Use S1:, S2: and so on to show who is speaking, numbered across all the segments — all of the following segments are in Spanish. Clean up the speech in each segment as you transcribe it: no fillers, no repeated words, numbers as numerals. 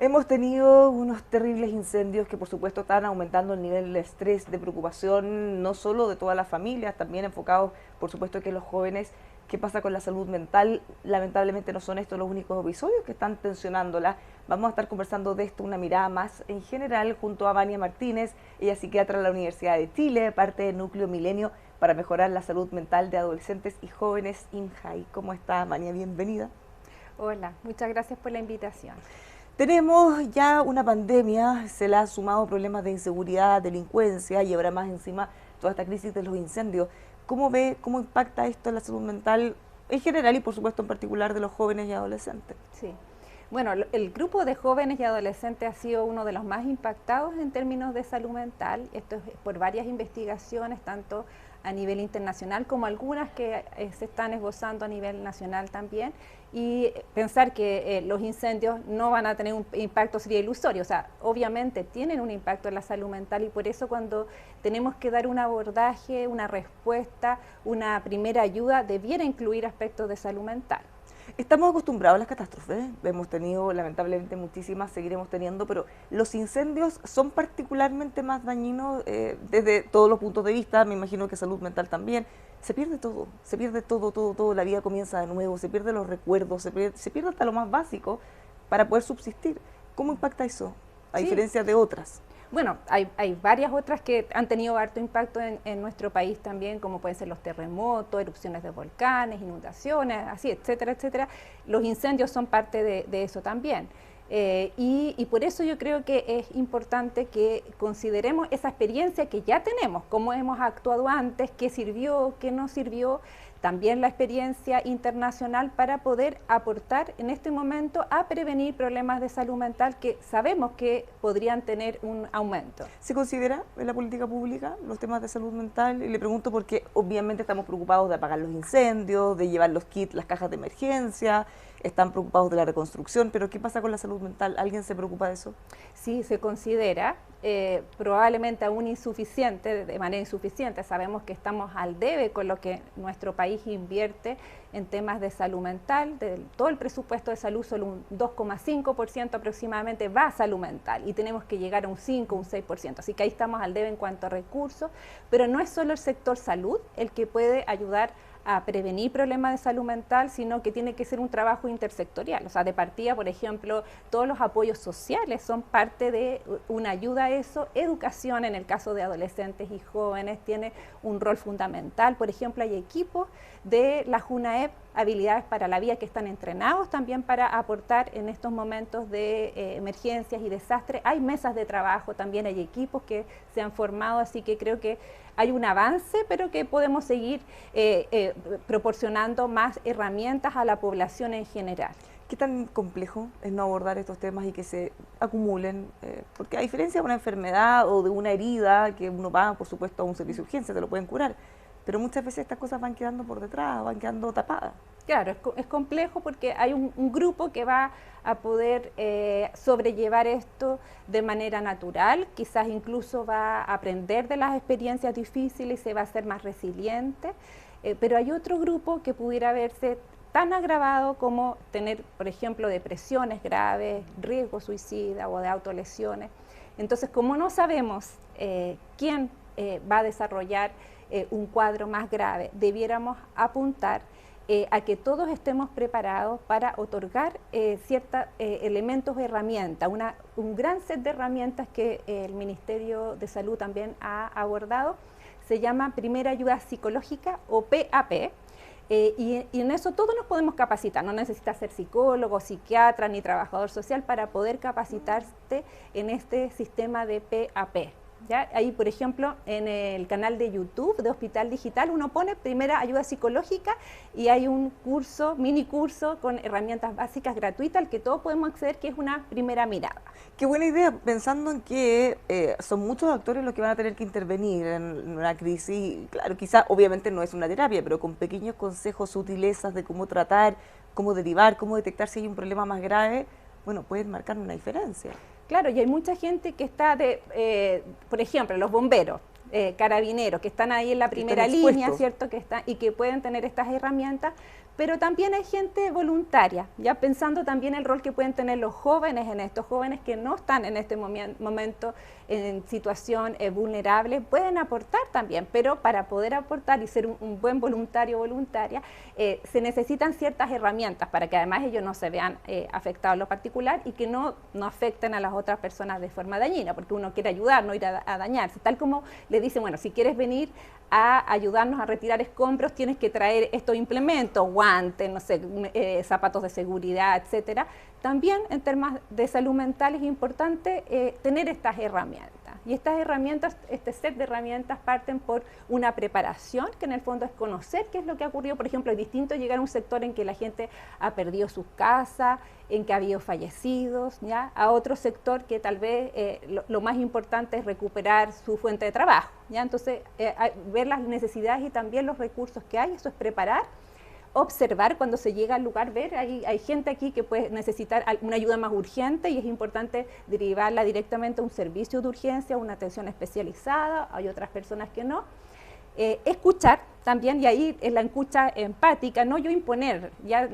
S1: Hemos tenido unos terribles incendios que por supuesto están aumentando el nivel de estrés, de preocupación, no solo de todas las familias, también enfocados por supuesto que los jóvenes. ¿Qué pasa con la salud mental? Lamentablemente no son estos los únicos episodios que están tensionándola. Vamos a estar conversando de esto, una mirada más en general, junto a Vania Martínez. Ella es psiquiatra de la Universidad de Chile, parte del Núcleo Milenio para mejorar la salud mental de adolescentes y jóvenes INJAI. ¿Cómo está, Vania? Bienvenida.
S2: Hola, muchas gracias por la invitación.
S1: Tenemos ya una pandemia, se le han sumado problemas de inseguridad, delincuencia y ahora más encima toda esta crisis de los incendios. ¿Cómo ve, cómo impacta esto en la salud mental en general y por supuesto en particular de los jóvenes y adolescentes?
S2: Sí. Bueno, el grupo de jóvenes y adolescentes ha sido uno de los más impactados en términos de salud mental. Esto es por varias investigaciones, tanto a nivel internacional como algunas que se están esbozando a nivel nacional también. Y pensar que los incendios no van a tener un impacto sería ilusorio. O sea, obviamente tienen un impacto en la salud mental y por eso cuando tenemos que dar un abordaje, una respuesta, una primera ayuda, debiera incluir aspectos de salud mental.
S1: Estamos acostumbrados a las catástrofes, hemos tenido lamentablemente muchísimas, seguiremos teniendo, pero los incendios son particularmente más dañinos desde todos los puntos de vista, me imagino que salud mental también. Se pierde todo, la vida comienza de nuevo, se pierden los recuerdos, se pierde hasta lo más básico para poder subsistir. ¿Cómo impacta eso, a diferencia de otras?
S2: Bueno, hay varias otras que han tenido harto impacto en nuestro país también, como pueden ser los terremotos, erupciones de volcanes, inundaciones, así, etcétera, etcétera. Los incendios son parte de eso también. Y por eso yo creo que es importante que consideremos esa experiencia que ya tenemos, cómo hemos actuado antes, qué sirvió, qué no sirvió, también la experiencia internacional para poder aportar en este momento a prevenir problemas de salud mental que sabemos que podrían tener un aumento.
S1: ¿Se considera en la política pública los temas de salud mental? Y le pregunto porque obviamente estamos preocupados de apagar los incendios, de llevar los kits, las cajas de emergencia, están preocupados de la reconstrucción, pero ¿qué pasa con la salud mental? ¿Alguien se preocupa de eso?
S2: Sí, se considera, probablemente aún insuficiente, de manera insuficiente. Sabemos que estamos al debe con lo que nuestro país invierte en temas de salud mental. De todo el presupuesto de salud, solo un 2,5% aproximadamente va a salud mental y tenemos que llegar a un 5, un 6%. Así que ahí estamos al debe en cuanto a recursos, pero no es solo el sector salud el que puede ayudar a prevenir problemas de salud mental, sino que tiene que ser un trabajo intersectorial. O sea, de partida, por ejemplo, todos los apoyos sociales son parte de una ayuda a eso. Educación, en el caso de adolescentes y jóvenes, tiene un rol fundamental. Por ejemplo, hay equipos de la JUNAEP, habilidades para la vida, que están entrenados también para aportar en estos momentos de emergencias y desastres. Hay mesas de trabajo, también hay equipos que se han formado, así que creo que hay un avance, pero que podemos seguir proporcionando más herramientas a la población en general.
S1: ¿Qué tan complejo es no abordar estos temas y que se acumulen? Porque a diferencia de una enfermedad o de una herida, que uno va, por supuesto, a un servicio de urgencia, te lo pueden curar, pero muchas veces estas cosas van quedando por detrás, van quedando tapadas.
S2: Claro, es complejo porque hay un grupo que va a poder sobrellevar esto de manera natural, quizás incluso va a aprender de las experiencias difíciles y se va a hacer más resiliente, pero hay otro grupo que pudiera verse tan agravado como tener, por ejemplo, depresiones graves, riesgo suicida o de autolesiones. Entonces, como no sabemos quién va a desarrollar un cuadro más grave, debiéramos apuntar a que todos estemos preparados para otorgar ciertos elementos o herramientas, un gran set de herramientas que el Ministerio de Salud también ha abordado, se llama Primera Ayuda Psicológica o PAP, y en eso todos nos podemos capacitar, no necesitas ser psicólogo, psiquiatra ni trabajador social para poder capacitarte en este sistema de PAP. ¿Ya? Ahí, por ejemplo, en el canal de YouTube de Hospital Digital, uno pone Primera Ayuda Psicológica y hay un curso, mini curso con herramientas básicas gratuitas al que todos podemos acceder, que es una primera mirada.
S1: Qué buena idea, pensando en que son muchos actores los que van a tener que intervenir en una crisis. Claro, quizá obviamente no es una terapia, pero con pequeños consejos, sutilezas de cómo tratar, cómo derivar, cómo detectar si hay un problema más grave, bueno, pueden marcar una diferencia.
S2: Claro, y hay mucha gente que está por ejemplo, los bomberos. carabineros, que están ahí en la primera línea, ¿cierto? Y que pueden tener estas herramientas, pero también hay gente voluntaria, ya pensando también el rol que pueden tener los jóvenes en estos jóvenes que no están en este momento en situación vulnerable, pueden aportar también, pero para poder aportar y ser un buen voluntario o voluntaria, se necesitan ciertas herramientas para que además ellos no se vean afectados en lo particular y que no afecten a las otras personas de forma dañina, porque uno quiere ayudar, no ir a dañarse, tal como le dicen, bueno, si quieres venir a ayudarnos a retirar escombros, tienes que traer estos implementos, guantes, no sé, zapatos de seguridad, etcétera. También en temas de salud mental es importante tener estas herramientas. Y estas herramientas, este set de herramientas parten por una preparación, que en el fondo es conocer qué es lo que ha ocurrido. Por ejemplo, es distinto llegar a un sector en que la gente ha perdido sus casas, en que ha habido fallecidos, ¿ya? A otro sector que tal vez lo más importante es recuperar su fuente de trabajo, ¿ya? Entonces, ver las necesidades y también los recursos que hay, eso es preparar. Observar cuando se llega al lugar, ver, hay gente aquí que puede necesitar una ayuda más urgente y es importante derivarla directamente a un servicio de urgencia, a una atención especializada, hay otras personas que no. Escuchar también, y ahí es la escucha empática, no yo imponer, ya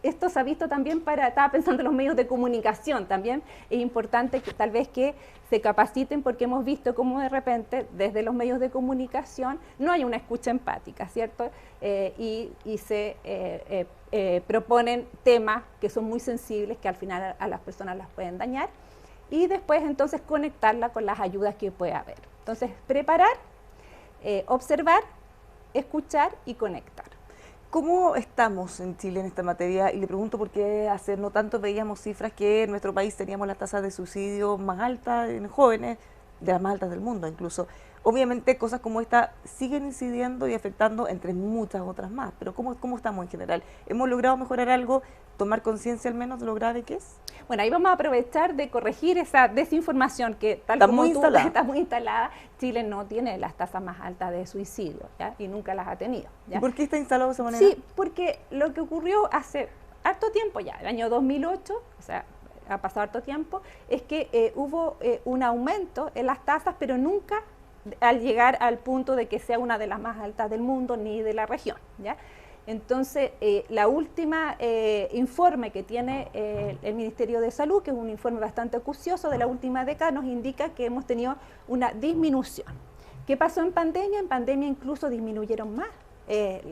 S2: esto se ha visto también estaba pensando en los medios de comunicación, también es importante que tal vez que se capaciten porque hemos visto cómo de repente desde los medios de comunicación no hay una escucha empática, ¿cierto? Y se proponen temas que son muy sensibles que al final a las personas las pueden dañar y después entonces conectarla con las ayudas que puede haber. Entonces preparar, observar, escuchar y conectar.
S1: ¿Cómo estamos en Chile en esta materia? Y le pregunto porque hace no tanto veíamos cifras que en nuestro país teníamos las tasas de suicidio más altas en jóvenes, de las más altas del mundo incluso. Obviamente cosas como esta siguen incidiendo y afectando entre muchas otras más, pero ¿cómo estamos en general? ¿Hemos logrado mejorar algo, tomar conciencia al menos de lo grave que es?
S2: Bueno, ahí vamos a aprovechar de corregir esa desinformación que tal
S1: está
S2: como
S1: muy instalada.
S2: Está muy instalada. Chile no tiene las tasas más altas de suicidio, ¿ya? Y nunca las ha tenido, ¿ya?
S1: ¿Y por qué está instalado de esa manera?
S2: Sí, porque lo que ocurrió hace harto tiempo ya, el año 2008, o sea, ha pasado harto tiempo, es que hubo un aumento en las tasas, pero nunca al llegar al punto de que sea una de las más altas del mundo ni de la región, ¿ya? Entonces, la última informe que tiene el Ministerio de Salud, que es un informe bastante acucioso de la última década, nos indica que hemos tenido una disminución. ¿Qué pasó en pandemia? En pandemia incluso disminuyeron más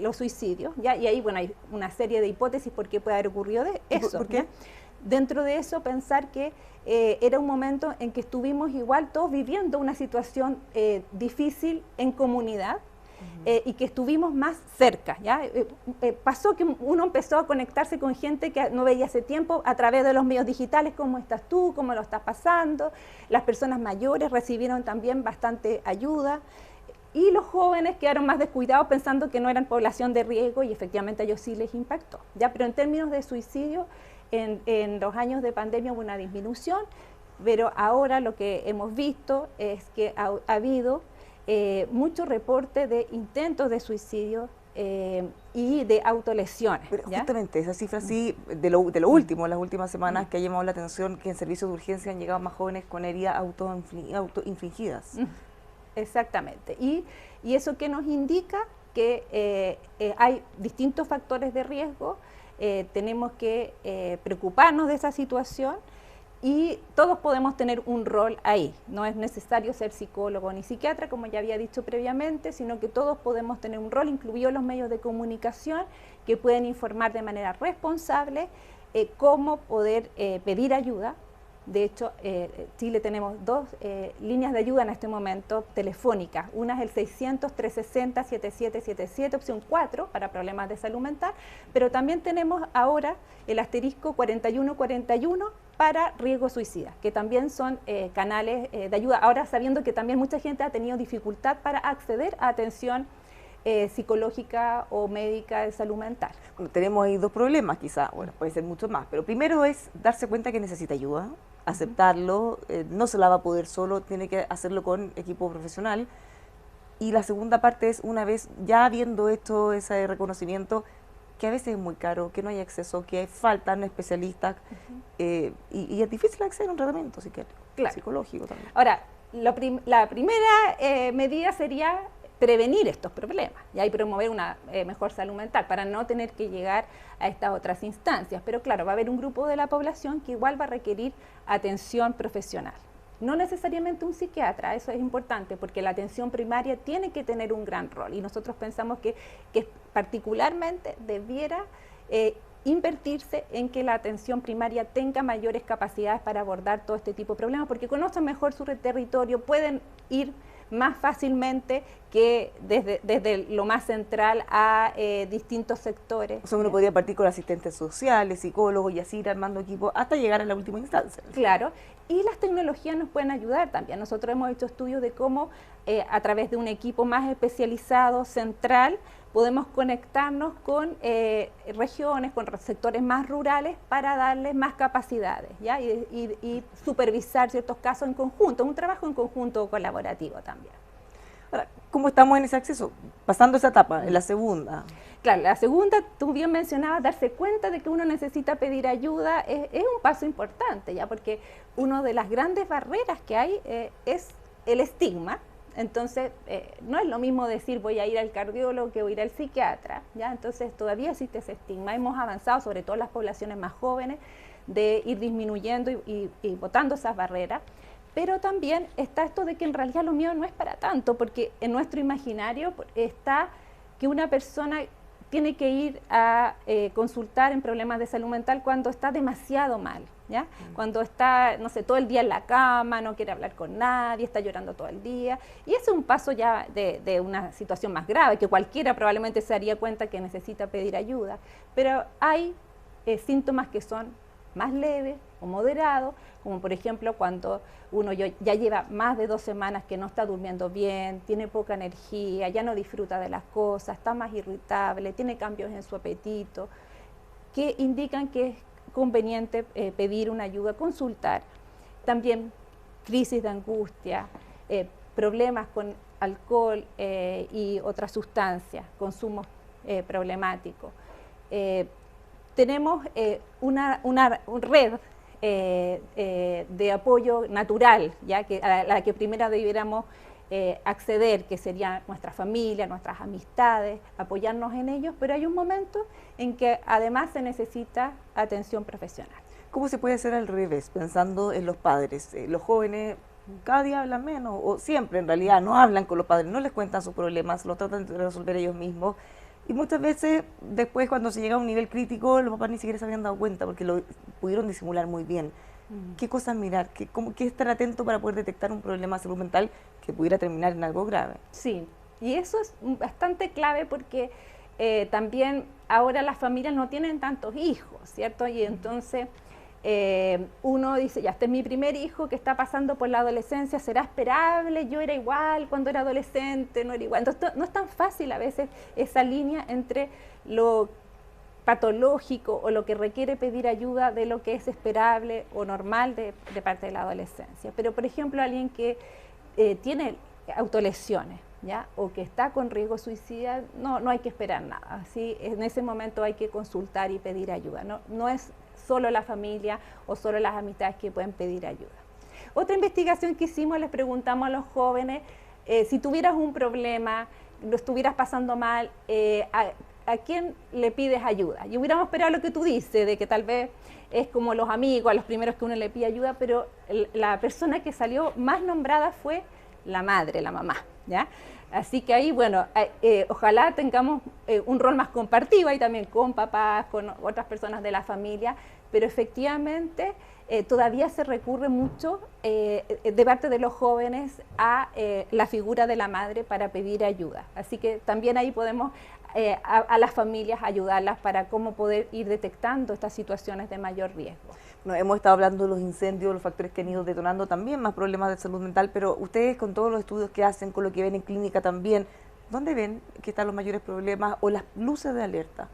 S2: los suicidios, ¿ya? Y ahí, bueno, hay una serie de hipótesis por qué puede haber ocurrido de eso.
S1: ¿Por qué?
S2: ¿Ya? Dentro de eso, pensar que era un momento en que estuvimos igual todos viviendo una situación difícil en comunidad, y que estuvimos más cerca, ¿ya? Pasó que uno empezó a conectarse con gente que no veía hace tiempo a través de los medios digitales, cómo estás tú, cómo lo estás pasando, las personas mayores recibieron también bastante ayuda, y los jóvenes quedaron más descuidados pensando que no eran población de riesgo y efectivamente a ellos sí les impactó, ¿ya? Pero en términos de suicidio, en los años de pandemia hubo una disminución, pero ahora lo que hemos visto es que ha habido mucho reporte de intentos de suicidio y de autolesiones.
S1: Pero justamente esa cifra sí, de lo último, en las últimas semanas, que ha llamado la atención que en servicios de urgencia han llegado más jóvenes con heridas autoinfligidas.
S2: Exactamente. Y eso que nos indica que hay distintos factores de riesgo, tenemos que preocuparnos de esa situación. Y todos podemos tener un rol ahí, no es necesario ser psicólogo ni psiquiatra, como ya había dicho previamente, sino que todos podemos tener un rol, incluidos los medios de comunicación, que pueden informar de manera responsable cómo poder pedir ayuda. De hecho, Chile tenemos dos líneas de ayuda en este momento telefónicas. Una es el 600-360-7777, opción 4, para problemas de salud mental, pero también tenemos ahora el asterisco 4141 para riesgo suicida, que también son canales de ayuda. Ahora, sabiendo que también mucha gente ha tenido dificultad para acceder a atención psicológica o médica de salud mental.
S1: Bueno, tenemos ahí dos problemas quizá, bueno, puede ser mucho más, pero primero es darse cuenta que necesita ayuda, aceptarlo, no se la va a poder solo, tiene que hacerlo con equipo profesional. Y la segunda parte es, una vez ya habiendo hecho ese reconocimiento, que a veces es muy caro, que no hay acceso, que faltan especialistas, y es difícil acceder a un tratamiento psiquiátrico,
S2: claro,
S1: psicológico también.
S2: Ahora, la primera medida sería prevenir estos problemas, ¿ya? Y promover una mejor salud mental para no tener que llegar a estas otras instancias. Pero claro, va a haber un grupo de la población que igual va a requerir atención profesional. No necesariamente un psiquiatra, eso es importante, porque la atención primaria tiene que tener un gran rol y nosotros pensamos que particularmente debiera invertirse en que la atención primaria tenga mayores capacidades para abordar todo este tipo de problemas, porque conocen mejor su territorio, pueden ir más fácilmente que desde lo más central a distintos sectores.
S1: O sea, uno podría partir con asistentes sociales, psicólogos y así ir armando equipos hasta llegar a la última instancia.
S2: Claro, y las tecnologías nos pueden ayudar también. Nosotros hemos hecho estudios de cómo a través de un equipo más especializado, central, podemos conectarnos con regiones, con sectores más rurales para darles más capacidades, ¿ya? Y supervisar ciertos casos en conjunto, un trabajo en conjunto colaborativo también.
S1: Ahora, ¿cómo estamos en ese acceso? Pasando esa etapa, en la segunda.
S2: Claro, la segunda, tú bien mencionabas, darse cuenta de que uno necesita pedir ayuda es un paso importante, ¿ya? Porque una de las grandes barreras que hay es el estigma. Entonces, no es lo mismo decir voy a ir al cardiólogo que voy a ir al psiquiatra, ¿ya? Entonces, todavía existe ese estigma. Hemos avanzado, sobre todo en las poblaciones más jóvenes, de ir disminuyendo y botando esas barreras. Pero también está esto de que en realidad lo mío no es para tanto, porque en nuestro imaginario está que una persona tiene que ir a consultar en problemas de salud mental cuando está demasiado mal, ¿ya? Cuando está, no sé, todo el día en la cama, no quiere hablar con nadie, está llorando todo el día. Y ese es un paso ya de una situación más grave, que cualquiera probablemente se daría cuenta que necesita pedir ayuda. Pero hay síntomas que son más leves o moderados, como por ejemplo cuando uno ya lleva más de 2 semanas que no está durmiendo bien, tiene poca energía, ya no disfruta de las cosas, está más irritable, tiene cambios en su apetito, que indican que es conveniente pedir una ayuda, consultar. También crisis de angustia, problemas con alcohol y otras sustancias, consumo problemático. Tenemos una red de apoyo natural, ya que a la que primero debiéramos acceder, que sería nuestra familia, nuestras amistades, apoyarnos en ellos, pero hay un momento en que además se necesita atención profesional.
S1: ¿Cómo se puede hacer al revés, pensando en los padres? Los jóvenes cada día hablan menos, o siempre en realidad no hablan con los padres, no les cuentan sus problemas, lo tratan de resolver ellos mismos. Y muchas veces, después cuando se llega a un nivel crítico, los papás ni siquiera se habían dado cuenta porque lo pudieron disimular muy bien. ¿Qué cosas mirar? ¿Qué estar atento para poder detectar un problema de salud mental que pudiera terminar en algo grave?
S2: Sí, y eso es bastante clave porque también ahora las familias no tienen tantos hijos, ¿cierto? Y entonces uno dice, ya, este es mi primer hijo que está pasando por la adolescencia, ¿será esperable? Yo era igual cuando era adolescente, no era igual. Entonces no es tan fácil a veces esa línea entre lo patológico o lo que requiere pedir ayuda de lo que es esperable o normal de parte de la adolescencia. Pero, por ejemplo, alguien que tiene autolesiones, ¿ya? O que está con riesgo suicida, no hay que esperar nada. ¿Sí? En ese momento hay que consultar y pedir ayuda. No es solo la familia o solo las amistades que pueden pedir ayuda. Otra investigación que hicimos, les preguntamos a los jóvenes, si tuvieras un problema, lo estuvieras pasando mal, ¿a quién le pides ayuda? Y hubiéramos esperado lo que tú dices, de que tal vez es como los amigos, a los primeros que uno le pide ayuda, pero la persona que salió más nombrada fue la madre, la mamá, ¿ya? Así que ahí, bueno, ojalá tengamos un rol más compartido ahí también con papás, con otras personas de la familia, pero efectivamente todavía se recurre mucho de parte de los jóvenes a la figura de la madre para pedir ayuda. Así que también ahí podemos a las familias ayudarlas para cómo poder ir detectando estas situaciones de mayor riesgo.
S1: No, hemos estado hablando de los incendios, los factores que han ido detonando también más problemas de salud mental, pero ustedes con todos los estudios que hacen, con lo que ven en clínica también, ¿dónde ven que están los mayores problemas o las luces de alerta?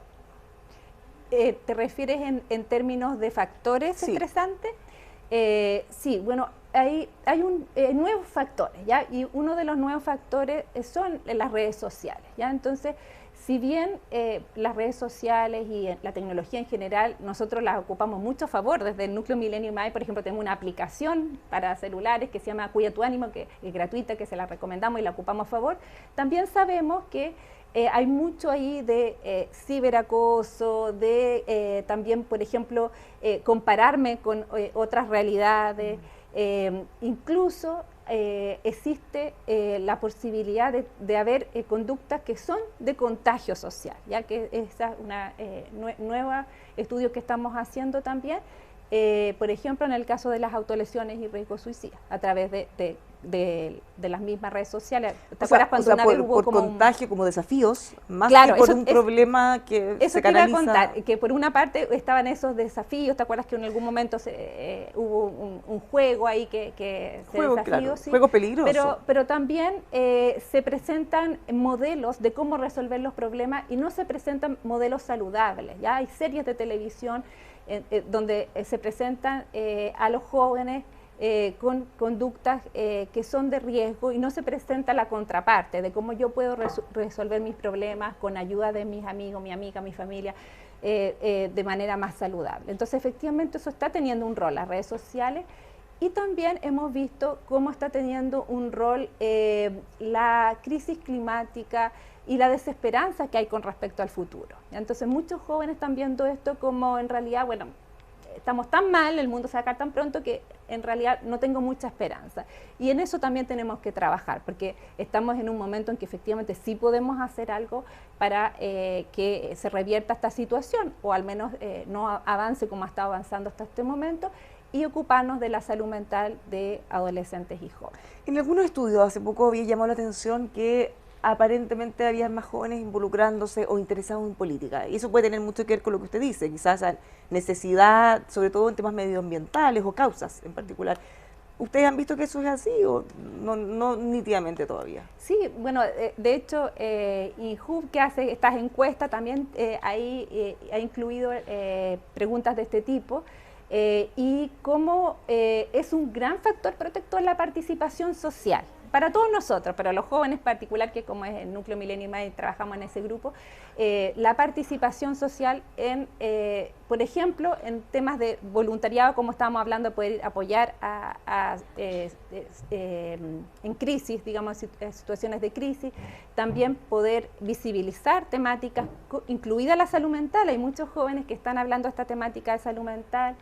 S2: ¿Te refieres en términos de factores estresantes? Sí, bueno, nuevos factores, ¿ya? Y uno de los nuevos factores son las redes sociales, ¿ya? Entonces, si bien las redes sociales y la tecnología en general, nosotros las ocupamos mucho a favor, desde el Núcleo Milenio MAE, por ejemplo, tenemos una aplicación para celulares que se llama Cuida tu Ánimo, que es gratuita, que se la recomendamos y la ocupamos a favor, también sabemos que hay mucho ahí de ciberacoso, de también, por ejemplo, compararme con otras realidades, incluso existe la posibilidad de haber conductas que son de contagio social, ya que esa es una nueva estudio que estamos haciendo también, por ejemplo, en el caso de las autolesiones y riesgo suicida, a través de las mismas redes sociales.
S1: ¿Te acuerdas cuando una vez hubo por como contagio, como desafíos, más claro, que por un problema que se canaliza?
S2: Eso te iba a contar, que por una parte estaban esos desafíos, ¿te acuerdas que en algún momento hubo un juego ahí que se desafió?
S1: Claro,
S2: sí,
S1: juego peligroso.
S2: Pero también se presentan modelos de cómo resolver los problemas y no se presentan modelos saludables, ¿ya? Hay series de televisión donde se presentan a los jóvenes con conductas que son de riesgo y no se presenta la contraparte de cómo yo puedo resolver mis problemas con ayuda de mis amigos, mi amiga, mi familia, de manera más saludable. Entonces, efectivamente, eso está teniendo un rol, las redes sociales, y también hemos visto cómo está teniendo un rol la crisis climática y la desesperanza que hay con respecto al futuro. Entonces, muchos jóvenes están viendo esto como, en realidad, bueno, estamos tan mal, el mundo se va a acabar tan pronto que en realidad no tengo mucha esperanza. Y en eso también tenemos que trabajar, porque estamos en un momento en que efectivamente sí podemos hacer algo para que se revierta esta situación, o al menos no avance como ha estado avanzando hasta este momento, y ocuparnos de la salud mental de adolescentes y jóvenes.
S1: En algunos estudios hace poco había llamado la atención que aparentemente había más jóvenes involucrándose o interesados en política. Y eso puede tener mucho que ver con lo que usted dice, quizás necesidad, sobre todo en temas medioambientales o causas en particular. ¿Ustedes han visto que eso es así o no nítidamente todavía?
S2: Sí, bueno, de hecho, INJUV, que hace estas encuestas, también ahí ha incluido preguntas de este tipo, y cómo es un gran factor protector la participación social. Para todos nosotros, pero los jóvenes en particular, que como es el Núcleo Milenio MAE, trabajamos en ese grupo, la participación social por ejemplo, en temas de voluntariado, como estábamos hablando, poder apoyar en crisis, digamos, en situaciones de crisis, también poder visibilizar temáticas, incluida la salud mental. Hay muchos jóvenes que están hablando de esta temática de salud mental.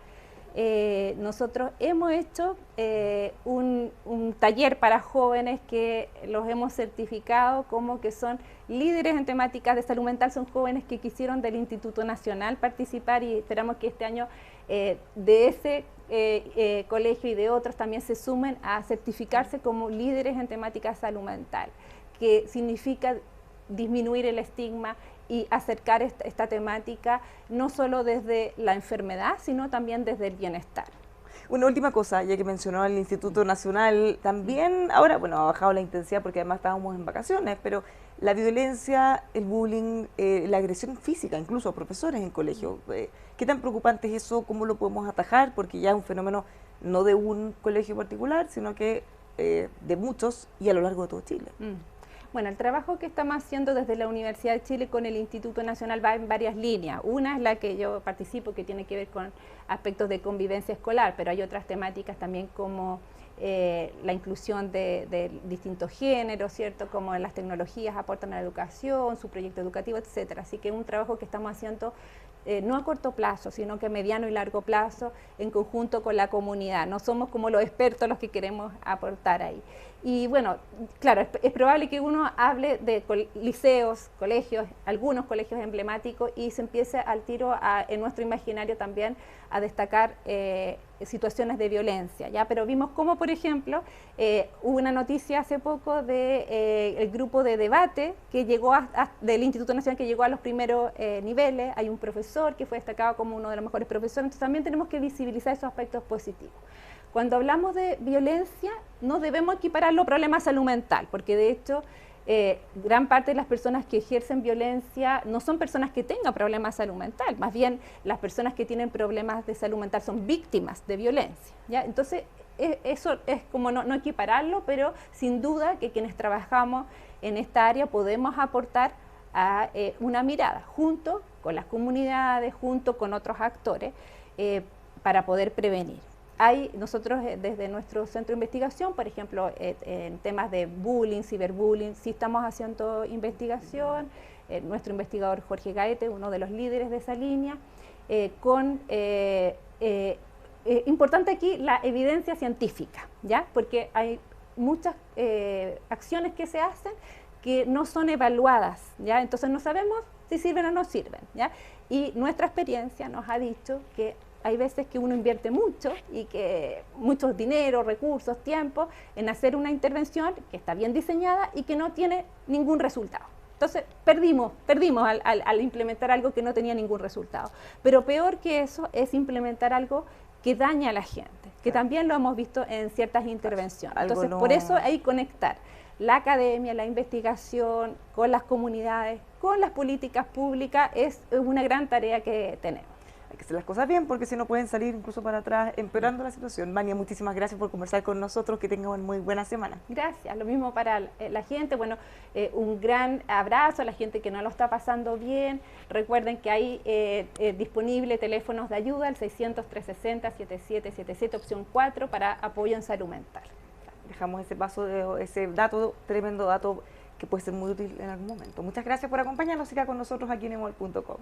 S2: Nosotros hemos hecho un taller para jóvenes que los hemos certificado como que son líderes en temáticas de salud mental. Son jóvenes que quisieron del Instituto Nacional participar y esperamos que este año de ese colegio y de otros también se sumen a certificarse como líderes en temáticas de salud mental, que significa disminuir el estigma y acercar esta temática no solo desde la enfermedad, sino también desde el bienestar.
S1: Una última cosa, ya que mencionó el Instituto Nacional, también ahora, bueno, ha bajado la intensidad porque además estábamos en vacaciones, pero la violencia, el bullying, la agresión física, incluso a profesores en colegio, ¿qué tan preocupante es eso? ¿Cómo lo podemos atajar? Porque ya es un fenómeno no de un colegio particular, sino que de muchos y a lo largo de todo Chile.
S2: Bueno, el trabajo que estamos haciendo desde la Universidad de Chile con el Instituto Nacional va en varias líneas. Una es la que yo participo, que tiene que ver con aspectos de convivencia escolar, pero hay otras temáticas también como la inclusión de distintos géneros, ¿cierto? Como las tecnologías aportan a la educación, su proyecto educativo, etcétera. Así que es un trabajo que estamos haciendo no a corto plazo, sino que a mediano y largo plazo, en conjunto con la comunidad. No somos como los expertos los que queremos aportar ahí. Y bueno, claro, es probable que uno hable de liceos, colegios, algunos colegios emblemáticos, y se empiece al tiro en nuestro imaginario también a destacar situaciones de violencia, ¿ya? Pero vimos cómo, por ejemplo, hubo una noticia hace poco de el grupo de debate que llegó del Instituto Nacional, que llegó a los primeros niveles. Hay un profesor que fue destacado como uno de los mejores profesores. Entonces también tenemos que visibilizar esos aspectos positivos. Cuando hablamos de violencia, no debemos equipararlo a problemas de salud mental, porque de hecho gran parte de las personas que ejercen violencia no son personas que tengan problemas de salud mental, más bien las personas que tienen problemas de salud mental son víctimas de violencia, ¿ya? Entonces eso es como no equipararlo, pero sin duda que quienes trabajamos en esta área podemos aportar a una mirada junto con las comunidades, junto con otros actores, para poder prevenir. Nosotros desde nuestro centro de investigación, por ejemplo, en temas de bullying, ciberbullying, sí estamos haciendo investigación, nuestro investigador Jorge Gaete, uno de los líderes de esa línea, importante aquí la evidencia científica, ¿ya? Porque hay muchas acciones que se hacen que no son evaluadas, ¿ya? Entonces no sabemos si sirven o no sirven, ¿ya? Y nuestra experiencia nos ha dicho que hay veces que uno invierte mucho y que muchos dinero, recursos, tiempo en hacer una intervención que está bien diseñada y que no tiene ningún resultado. Entonces perdimos al implementar algo que no tenía ningún resultado. Pero peor que eso es implementar algo que daña a la gente, que también lo hemos visto en ciertas intervenciones. Entonces por eso hay que conectar la academia, la investigación con las comunidades, con las políticas públicas, es una gran tarea que tenemos.
S1: Hay que hacer las cosas bien porque si no pueden salir incluso para atrás empeorando la situación. Vania, muchísimas gracias por conversar con nosotros, que tengan una muy buena semana.
S2: Gracias, lo mismo para la gente. Bueno, un gran abrazo a la gente que no lo está pasando bien. Recuerden que hay disponible teléfonos de ayuda, el 600-360-7777, opción 4, para apoyo en salud mental.
S1: Dejamos ese dato, tremendo dato que puede ser muy útil en algún momento. Muchas gracias por acompañarnos, siga con nosotros aquí en emol.com.